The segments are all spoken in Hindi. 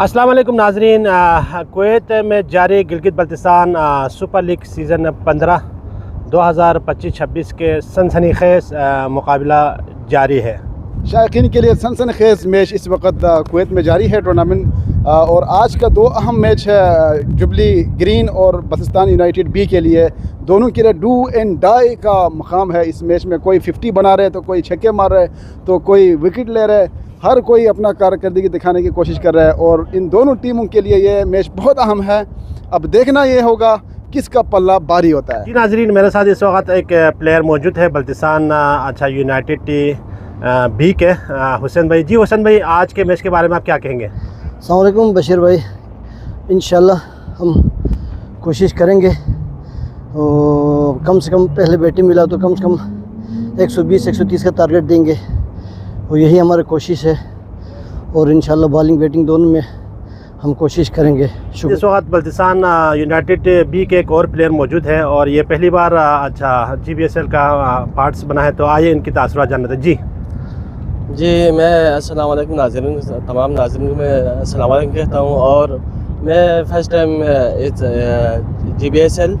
अस्सलाम वालेकुम नाजरीन। कुवैत में जारी Gilgit Baltistan super league season 15 2025-26 के सनसनीखेज़ मुकाबला जारी है। शायकीन के लिए सनसनीखेज़ मैच इस वक्त कुवैत में जारी है टूर्नामेंट और आज का दो अहम मैच है जुबली ग्रीन और बल्तिस्तान यूनाइटेड बी के लिए। दोनों के लिए डू एंड डाई का मकाम है। इस मैच में कोई 50 बना रहे तो कोई छक्के मार रहे तो कोई विकेट ले रहे, हर कोई अपना कारकर्दगी दिखाने की कोशिश कर रहा है और इन दोनों टीमों के लिए ये मैच बहुत अहम है। अब देखना ये होगा किसका पल्ला भारी होता है। जी नाजरीन, मेरे साथ इस वक्त एक प्लेयर मौजूद है बल्तिस्तान यूनाइटेड बी के हुसैन भाई। जी हुसैन भाई, आज के मैच के बारे में आप क्या कहेंगे? अस्सलाम वालेकुम बशीर भाई, इंशाल्लाह हम कोशिश करेंगे और कम से कम पहले बैटिंग मिला तो कम से कम 120-130 का टारगेट देंगे और यही हमारी कोशिश है और इंशाल्लाह बॉलिंग बैटिंग दोनों में हम कोशिश करेंगे। इस वक्त बल्तिस्तान यूनाइटेड बी के एक और प्लेयर मौजूद है और ये पहली बार GBSL का पार्ट्स बना है, तो आइए इनकी तासुरात जानते हैं। जी मैं अस्सलाम वालेकुम नाज़रीन, तमाम नाज़रीन को मैं अस्सलाम वालेकुम कहता हूँ और मैं first time GBSL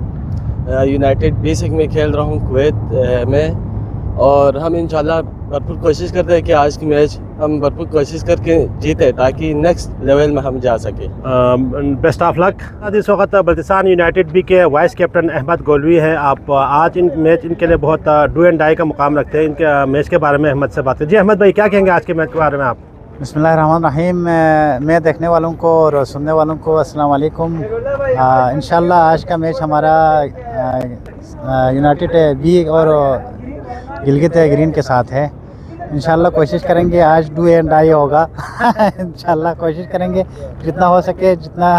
united B में खेल रहा हूँ कुवैत में और हम इंशाल्लाह भरपूर कोशिश करते हैं कि आज की मैच हम भरपूर कोशिश करके जीते ताकि नेक्स्ट लेवल में हम जा सके। Best of luck. इस वक्त बल्तिस्तान यूनाइटेड बी के वाइस कैप्टन अहमद गोलवी है। आप आज इनके लिए बहुत डू एंड डाई का मुकाम रखते हैं। इनके मैच के बारे में अहमद से बात करें। जी अहमद भाई, क्या कहेंगे आज के मैच के बारे में आप? बिस्मिल्लाहिर्रहमानिर्रहीम। मैं देखने वालों को और सुनने वालों को अस्सलाम वालेकुम। इंशाल्लाह आज का मैच हमारा यूनाइटेड बी और गिलगित ग्रीन के साथ है। इंशाल्लाह कोशिश करेंगे आज डू एंड डाई होगा। इंशाल्लाह कोशिश करेंगे जितना हो सके, जितना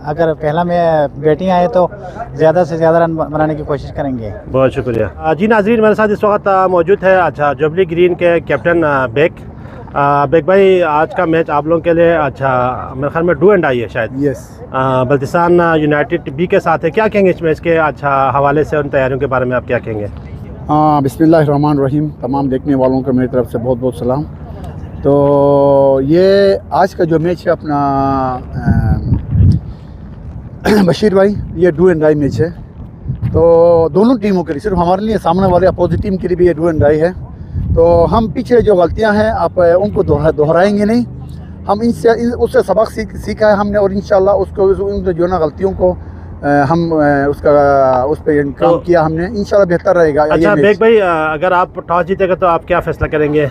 अगर पहला में बैटिंग आए तो ज़्यादा से ज़्यादा रन बनाने की कोशिश करेंगे। बहुत शुक्रिया। जी नाजरीन, मेरे साथ इस वक्त मौजूद है जुबली ग्रीन के कैप्टन बेग भाई। आज का मैच आप लोगों के लिए मेरे ख्याल में डू एंड डाई है शायद। यस, बल्तिस्तान यूनाइटेड बी के साथ है। क्या कहेंगे इस मैच के हवाले से, उन तैयारियों के बारे में आप क्या कहेंगे? बिस्मिल्लाहिर्रहमानिर्रहीम। तमाम देखने वालों को मेरी तरफ से बहुत बहुत सलाम। तो ये आज का जो मैच है अपना बशीर भाई, ये डू एंड डाई मैच है। तो दोनों टीमों के लिए, सिर्फ हमारे लिए, सामने वाले अपोजिट टीम के लिए भी ये डू एंड डाई है। तो हम पीछे जो गलतियां हैं आप उनको दोहराएंगे नहीं। हम उससे सबक सीखा है हमने और इंशाल्लाह उसको जो ना गलतियों को हम उस पर काम किया हमने, इंशाल्लाह बेहतर रहेगा। बेग भाई, अगर आप टॉस जीतेगा तो आप क्या फैसला करेंगे?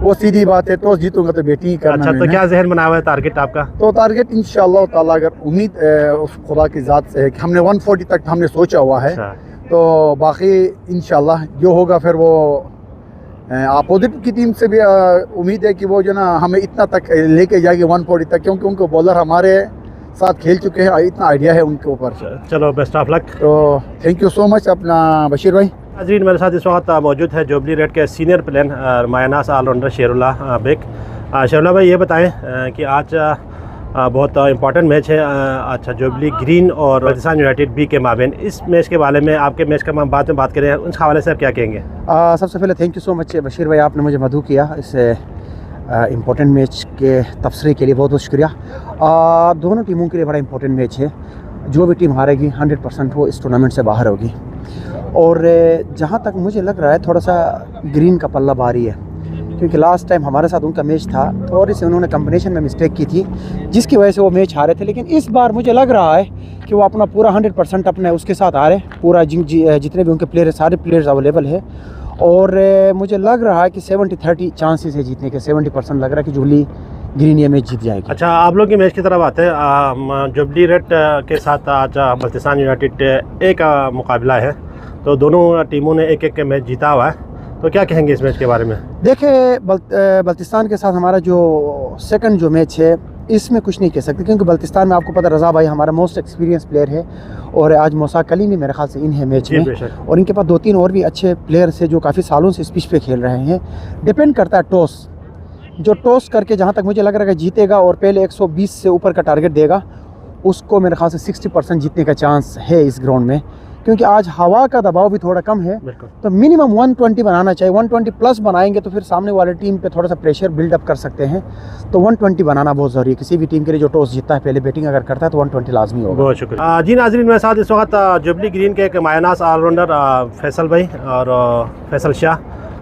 वो सीधी बात है, टॉस जीतूंगा तो बैटिंग ही करना। तो क्या जहन बना हुआ है टारगेट आपका? तो टारगेट इंशाल्लाह ताला, अगर उम्मीद उस खुदा की ज़ात से है कि हमने 140 तक हमने सोचा हुआ है। तो बाकी इंशाल्लाह जो होगा फिर वो अपोजिट की टीम से भी उम्मीद है कि वो जो ना हमें इतना तक लेके जाएगी 140 तक, क्योंकि उनको बॉलर हमारे साथ खेल चुके हैं, इतना आइडिया है उनके ऊपर। चलो बेस्ट ऑफ लक। तो थैंक यू सो मच अपना बशीर भाई। नाज़रीन, मेरे साथ इस वक्त मौजूद है जुबली रेड के सीनियर प्लेयर मायनास ऑलराउंडर शेरुल्लाह बेग। शेरुल्लाह भाई, ये बताएं कि आज बहुत इम्पॉर्टेंट मैच है जुबली ग्रीन और बल्तिस्तान यूनाइटेड बी के माबेन। इस मैच के बारे में, आपके मैच का हम बाद में बात करें, उस हवाले से आप क्या कहेंगे? सबसे पहले thank you so much Bashir भाई, आपने मुझे मदऊ किया इस इम्पोर्टेंट मैच के तबसरे के लिए। बहुत बहुत शुक्रिया। दोनों टीमों के लिए बड़ा इम्पोर्टेंट मैच है। जो भी टीम हारेगी 100% वो इस टूर्नामेंट से बाहर होगी। और जहाँ तक मुझे लग रहा है थोड़ा सा ग्रीन का पल्ला भारी है, क्योंकि लास्ट टाइम हमारे साथ उनका मैच था, थोड़ी सी उन्होंने कम्बिनेशन में मिस्टेक की थी जिसकी वजह से वो मैच हारे थे। लेकिन इस बार मुझे लग रहा है कि वो अपना पूरा 100% अपने उसके साथ आ रहे, पूरा जितने भी उनके प्लेयर है सारे प्लेयर्स अवेलेबल है। और मुझे लग रहा है कि 70-30 चांसेस है जीतने के। 70% लग रहा है कि जुबली ग्रीन ये मैच जीत जाएगी। आप लोग की मैच की तरफ आते हैं। जुबली रेड के साथ आज बल्तिस्तान यूनाइटेड एक मुकाबला है, तो दोनों टीमों ने एक मैच जीता हुआ है। तो क्या कहेंगे इस मैच के बारे में? देखिए, बल्तिस्तान के साथ हमारा जो सेकंड जो मैच है इसमें कुछ नहीं कह सकते, क्योंकि बल्तिस्तान में आपको पता रज़ा भाई हमारा मोस्ट एक्सपीरियंस प्लेयर है और आज मौसा कलीम भी मेरे ख्याल से इन है मैच में, और इनके पास 2-3 और भी अच्छे प्लेयर्स हैं जो काफ़ी सालों से इस पिच पे खेल रहे हैं। डिपेंड करता है टॉस, जो टॉस करके जहाँ तक मुझे लग रहा है कि जीतेगा और पहले 120 से ऊपर का टारगेट देगा, उसको मेरे ख्याल से 60% जीतने का चांस है इस ग्राउंड में, क्योंकि आज हवा का दबाव भी थोड़ा कम है, बिल्कुल। तो मिनिमम 120 बनाना चाहिए। 120 प्लस बनाएंगे तो फिर सामने वाले टीम पे थोड़ा सा प्रेशर बिल्डअप कर सकते हैं। तो 120 बनाना बहुत ज़रूरी है किसी भी टीम के लिए जो टॉस जीतता है, पहले बैटिंग अगर करता है तो 120 लाजमी होगा। बहुत शुक्रिया। जी नाज़रीन, मेरे साथ इस वक्त जुबली ग्रीन के एक मायनास ऑलराउंडर फैसल भाई और फैसल शाह,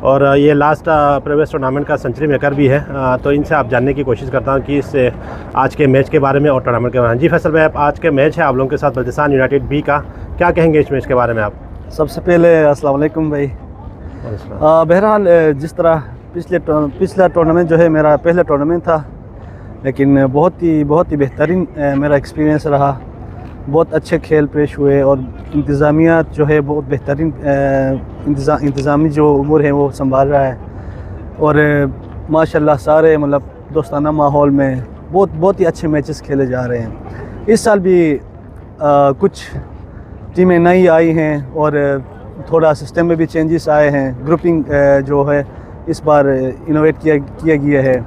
और ये लास्ट प्रीवियस टूर्नामेंट का सेंचुरी मेकर भी है। तो इनसे आप जानने की कोशिश करता हूँ कि इससे आज के मैच के बारे में और टूर्नामेंट के बारे में। जी फैसल भाई, आज के मैच है आप लोगों के साथ बल्तिस्तान यूनाइटेड बी का, क्या कहेंगे इस मैच के बारे में आप? सबसे पहले अस्सलाम वालेकुम भाई। बहरहाल जिस तरह पिछला टूर्नामेंट जो है मेरा पहला टूर्नामेंट था, लेकिन बहुत ही बेहतरीन मेरा एक्सपीरियंस रहा। बहुत अच्छे खेल पेश हुए और इंतज़ामिया जो है बहुत बेहतरीन इंतज़ामी जो उमूर है वो संभाल रहा है, और माशाल्लाह सारे मतलब दोस्ताना माहौल में बहुत ही अच्छे मैचेस खेले जा रहे हैं। इस साल भी कुछ टीमें नई आई हैं और थोड़ा सिस्टम में भी चेंजेस आए हैं। ग्रुपिंग जो है इस बार इनोवेट किया गया है,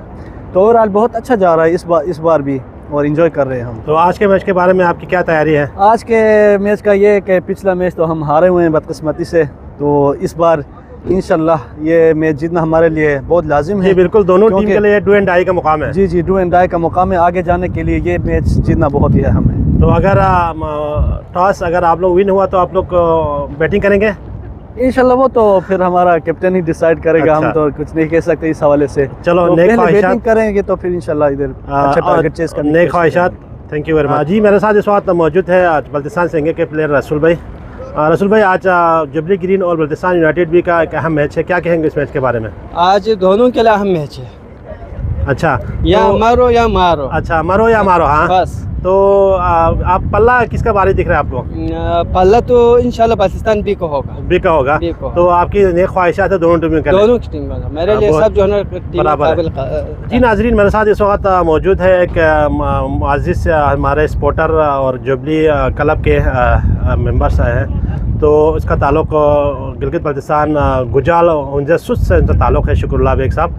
तो ओवरऑल बहुत अच्छा जा रहा है इस बार भी, और एंजॉय कर रहे हैं हम। तो आज के मैच के बारे में आपकी क्या तैयारी है? आज के मैच का ये है कि पिछला मैच तो हम हारे हुए हैं बदकिस्मती से, तो इस बार इंशाल्लाह ये मैच जीतना हमारे लिए बहुत लाजिम है। जी बिल्कुल, दोनों टीम के लिए डू एंड डाई का मुकाम है। जी डू एंड डाई का मुकाम है। आगे जाने के लिए ये मैच जीतना बहुत ही अहम है। तो अगर टॉस अगर आप लोग विन हुआ तो आप लोग बैटिंग करेंगे? इंशाल्लाह वो तो फिर हमारा कैप्टन ही डिसाइड करेगा। अच्छा। हम तो कुछ नहीं कह सकते इस हवाले से। चलो, तो नेक पहले ख्वाहिशात बैटिंग करेंगे तो फिर इंशाल्लाह इधर अच्छा टारगेट चेस करने नेक ख्वाहिशात। Thank you very much. जी मेरे साथ इस वक्त मौजूद है आज बल्तिस्तान सिंगे के प्लेयर रसूल भाई। रसूल भाई, आज जुबली ग्रीन और बल्तिस्तान यूनाइटेड भी का एक अहम मैच है, क्या कहेंगे इस मैच के बारे में? आज दोनों के लिए अहम मैच है, अच्छा या तो, मारो या मारो। अच्छा मरो या मारो। हाँ बस तो आप पल्ला किसका बारी दिख रहा है आपको? पल्ला तो इंशाल्लाह पाकिस्तान बी को होगा। बी का होगा। बी को। तो आपकी नेक ख्वाहिशात है दोनों टीमों के लिए? दोनों की टीम का मेरे लिए बहुत सब जो है ना टीम बराबर है। काबिल। जी नाजरीन, मेरे साथ इस वक्त मौजूद है एक मुअज़्ज़िज़ हमारे सपोर्टर और जुबली क्लब के मेंबर्स हैं। तो इसका ताल्लुक़ गिलगित बल्तिस्तान गुजाल उनजसुस से इनका ताल्लुक़ है। शुक्रुल्लाह बेग साहब।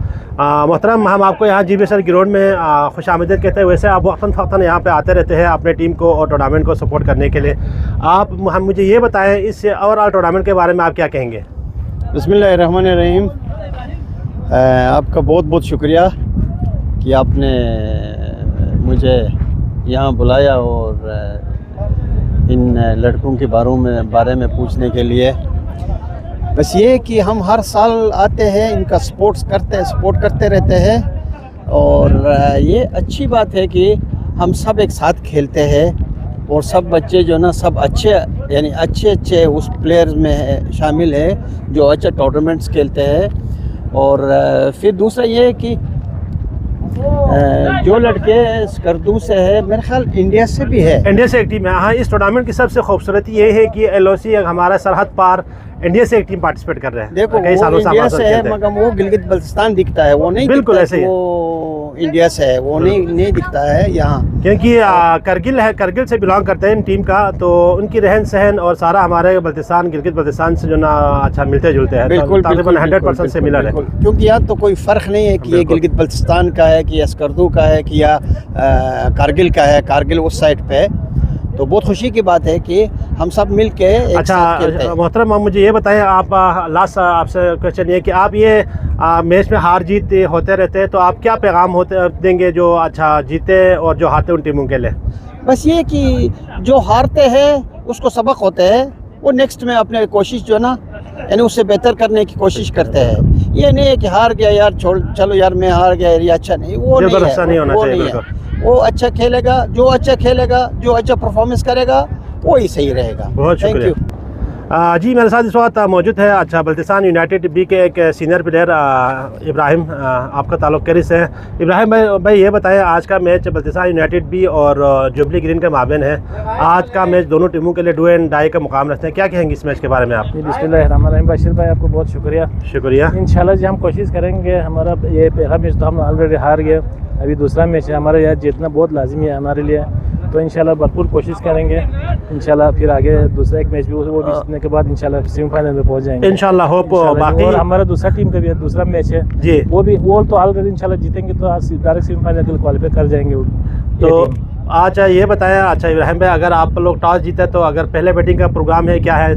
मोहतरम, हम आपको यहाँ GBSR ग्राउंड में खुश आमदीद कहते हैं। वैसे आप वक्तन यहाँ पे आते रहते हैं अपने टीम को और टूर्नामेंट को सपोर्ट करने के लिए। आप हम मुझे ये बताएं इस ओवरऑल टूर्नामेंट के बारे में आप क्या कहेंगे? बिस्मिल्लाहिर्रहमानिर्रहीम। आपका बहुत बहुत शुक्रिया कि आपने मुझे यहाँ बुलाया और इन लड़कों के बारे में पूछने के लिए। बस ये कि हम हर साल आते हैं, इनका सपोर्ट करते रहते हैं, और ये अच्छी बात है कि हम सब एक साथ खेलते हैं और सब बच्चे जो ना सब अच्छे उस प्लेयर्स में शामिल है जो अच्छे टूर्नामेंट्स खेलते हैं। और फिर दूसरा ये है कि जो लड़के स्कर्दू से है, मेरे ख्याल इंडिया से भी है। इंडिया से एक टीम है। हाँ, इस टूर्नामेंट की सबसे खूबसूरती ये है कि LOC हमारा सरहद पार इंडिया से एक टीम पार्टिसिपेट कर रहे हैं। देखो कई सालों वो इंडिया से है, खेलते हैं। मगर वो गिलगित बल्तिस्तान दिखता है, वो नहीं बिल्कुल दिखता ऐसे ही है। वो इंडिया से है, वो नहीं दिखता है यहाँ, क्योंकि करगिल से बिलोंग करते हैं टीम का, तो उनकी रहन सहन और सारा हमारे बल्तिस्तान गिलगित बल्तिस्तान से जो ना अच्छा मिलते जुलते हैं। बिल्कुल तकरीबन 100% से मिला है। क्योंकि यहाँ तो कोई फ़र्क नहीं है कि ये गिलगित बल्तिस्तान का है कि या स्कर्दू का है कि या कारगिल का है। कारगिल उस साइड पे है, तो बहुत खुशी की बात है कि हम सब मिल के एक साथ खेलते हैं। मोहतरम, आप मुझे ये बताएं, आप लास्ट आपसे क्वेश्चन ये कि आप ये मैच में हार जीत होते रहते हैं, तो आप क्या पैगाम देंगे जो अच्छा जीते और जो हारते उन टीमों के लिए? बस ये कि जो हारते हैं उसको सबक होते हैं, वो नेक्स्ट में अपने कोशिश जो ना यानी उससे बेहतर करने की कोशिश करते हैं। ये नहीं है कि हार गया यार चलो यार मैं हार गया ये अच्छा नहीं, वो नहीं है। वो अच्छा खेलेगा, जो अच्छा परफॉर्मेंस करेगा वही सही रहेगा। बहुत शुक्रिया। जी मेरे साथ इस वक्त मौजूद है अच्छा बल्तिस्तान यूनाइटेड बी के एक सीनियर प्लेयर इब्राहिम, आपका ताल्लुक़ कैरी से है। इब्राहिम भाई ये बताएं, आज का मैच बल्तिस्तान यूनाइटेड बी और जुबली ग्रीन के माबेन है। आज का मैच दोनों टीमों के लिए डू एंड डाई का मुकाम रखते हैं, क्या कहेंगे इस मैच के बारे में आप? बिस्मिल्लाहिर्रहमानिर्रहीम। बशीर भाई आपको बहुत शुक्रिया। इंशाल्लाह जी हम कोशिश करेंगे। हमारा ये पहला मैच तो हम ऑलरेडी हार गए, अभी दूसरा मैच है हमारे यहाँ जीतना बहुत लाजमी है हमारे लिए, तो इंशाल्लाह भरपूर कोशिश करेंगे। इंशाल्लाह फिर आगे दूसरा एक मैच भी वो भी जीतने के बाद इंशाल्लाह सेमीफाइनल में पहुंच जाएंगे इंशाल्लाह। होप बाकी और हमारा दूसरा टीम का भी दूसरा मैच है जी, वो तो ऑलरेडी इंशाल्लाह जीतेंगे तो आज डायरेक्ट सेमीफाइनल के लिए क्वालिफाई कर जाएंगे। तो अच्छा ये बताएं, अच्छा इब्राहिम भाई, अगर आप लोग टॉस जीते तो अगर पहले बैटिंग का प्रोग्राम है, क्या है?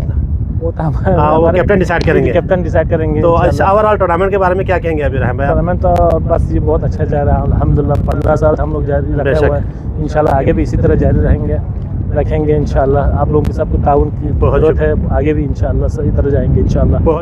वो तो वो कैप्टन डिसाइड करेंगे। कैप्टन डिसाइड करेंगे। तो ओवरऑल टूर्नामेंट के बारे में क्या कहेंगे अभी इब्राहिम भाई? टूर्नामेंट तो बस ये बहुत अच्छा जा रहा है अल्हम्दुलिल्लाह। 15 साल हम लोग जारी रखे हुए हैं, इंशाल्लाह आगे भी इसी तरह जारी रखेंगे इंशाल्लाह। आप लोगों के सबको ताउन की जरूरत है, आगे भी इंशाल्लाह सही तरह जाएंगे इंशाल्लाह।